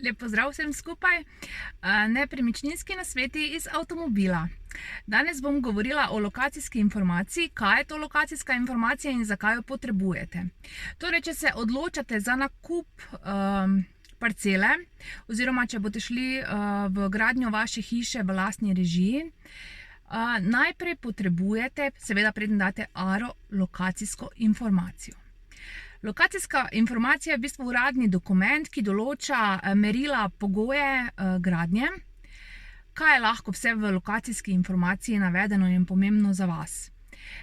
Lep pozdrav vsem skupaj. Nepremičninski nasveti iz avtomobila. Danes bom govorila o lokacijski informaciji, kaj je to lokacijska informacija in zakaj jo potrebujete. Torej, če se odločate za nakup parcele oziroma če boste šli v gradnjo vaše hiše v lastni režiji, najprej potrebujete, seveda preden date ARO, lokacijsko informacijo. Lokacijska informacija je v bistvu uradni dokument, ki določa merila, pogoje gradnje. Kaj je lahko vse v lokacijski informaciji navedeno in pomembno za vas?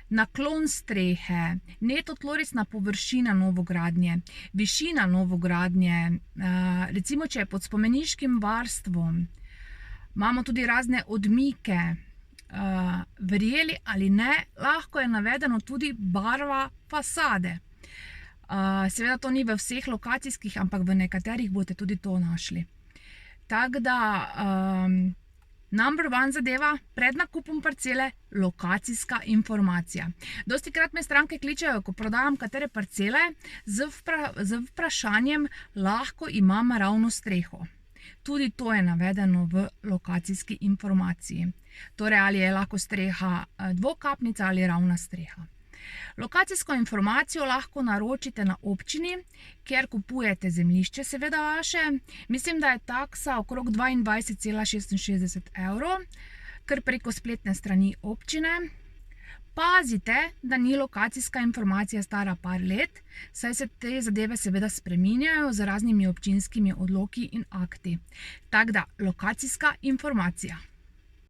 Naklon strehe, neto tlorisna površina novogradnje, višina novogradnje, recimo, če je pod spomeniškim varstvom, imamo tudi razne odmike, verjeli ali ne, lahko je navedeno tudi barva fasade. Seveda to ni v vseh lokacijskih, ampak v nekaterih boste tudi to našli. Tako da, number one zadeva pred nakupom parcele, lokacijska informacija. Dostikrat me stranke kličejo, ko prodajam katere parcele, z vprašanjem, lahko imam ravno streho. Tudi to je navedeno v lokacijski informaciji. Torej, ali je lahko streha dvokapnica ali ravna streha. Lokacijsko informacijo lahko naročite na občini, kjer kupujete zemljišče, seveda vaše. Mislim, da je taksa okrog 22,66 evrov, kar preko spletne strani občine. Pazite, da ni lokacijska informacija stara par let, saj se te zadeve seveda spreminjajo z raznimi občinskimi odloki in akti. Tako da, lokacijska informacija.